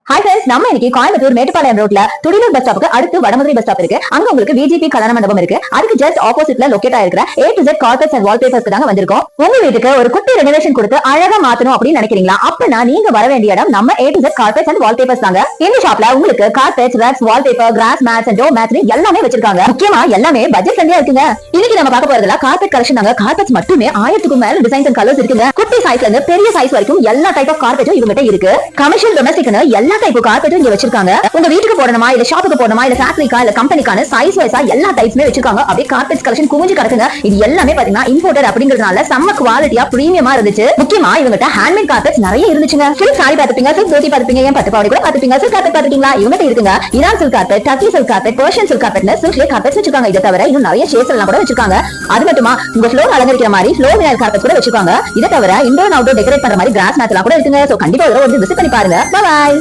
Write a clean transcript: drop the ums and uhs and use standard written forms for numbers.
Hi friends, நம்ம இன்னைக்கு கோயம்புத்தூர் மேட்டுப்பாளையம் ரோட்ல துடிலூர் பஸ் ஸ்டாப்புக்கு அடுத்து வடமதுரை பஸ் ஸ்டாப் இருக்கு. அங்க உங்களுக்கு விஜிபி கல்யாண மண்டபம் இருக்கு. அதுக்கு ஜஸ்ட் ஆப்போசிட்ல லொகேட் ஆயிருக்கிற A to Z carpets and வால்பேப்பர்ஸ்க்கு தாங்க வந்திருக்கோம். உங்க வீட்டுக்கு ஒரு குட்டி ரெனோவேஷன் கொடுத்து அழகா மாத்தணும் அப்படின்னு நினைக்கிறீங்களா? அப்படின்னா நீங்க வர வேண்டிய இடம் நம்ம A to Z carpets and wallpapers தாங்க. இந்த ஷாப்ல உங்களுக்கு carpets, rugs, wallpaper, grass mats and door mats எல்லாமே வச்சிருக்காங்க. முக்கியமா எல்லாமே பட்ஜெட் ஃப்ரெண்ட்லியா இருக்குங்க. இன்னைக்கு நம்ம பார்க்க போறதுல கார்பெட் கலெக்ஷன் தாங்க. கார்பெட்ஸ் மட்டுமே 1000க்கும் மேல டிசைன்ஸ் அண்ட் கலர்ஸ் இருக்குங்க. குட்டி சைஸ்ல இருந்து பெரிய சைஸ் வரைக்கும் எல்லா டைப் ஆஃப் கார்பெட்டும் இவங்ககிட்ட இருக்கு. கமர்ஷியல், டொமஸ்டிக்னு எல்லா டைப் கார்பெட்டும் இங்க வச்சிருக்காங்க. உங்க வீட்டுக்கு போடணுமா, இல்ல ஷாப்புக்கு போடணுமா, இல்ல ஃபேக்டரிக்கா, இல்ல கம்பெனிக்கான சைஸ் வைஸா எல்லா டைப்ஸ்மே வச்சிருக்காங்க. அப்படியே கார்பெட்ஸ் கலெக்ஷன் குவிஞ்சு கிடக்குங்க. இது எல்லாமே பாத்தீங்கன்னா இம்போர்ட்டட் அப்படிங்கறதுனால செம்ம குவாலிட்டியா பிரீமியமா இருந்துச்சு. முக்கியமா இவங்ககிட்ட ஹேண்ட்மேட் கார்பெட்ஸ் நிறைய இருந்துச்சுங்க. சில்க் சாரி பாத்துப்பீங்க, சில்க் தோத்தி பாத்துப்பீங்க, ஏன் பட்டு பாவாடை கூட பாத்துப்பீங்க. சில்க் கார்பெட் பாத்துட்டீங்களா? இவங்ககிட்ட இருக்குங்க Iran silk carpet, Turkey silk carpet, Persian silk கார்பெட்னு சில்க்ல கார்பெட்ஸ் வச்சிருக்காங்க. இதை தவிர இன்னும் நிறைய ஷேட்ஸ் எல்லாம் கூட வச்சிருக்காங்க. அது மட்டுமா உங்க ஃப்ளோர் அலங்கரிக்கிற மாதிரி ஃப்ளோர் வினைல் கார்பெட் கூட வச்சிருக்காங்க. இதை தவிர இன்டோர் அவுட்டோர் டெக்கரேட் பண்ற மாதிரி கிராஸ் மேட்ஸ் எல்லாம் கூட இருக்குங்க. சோ கண்டிப்பா ஒரு விசிட் பண்ணி பாருங்க. பை.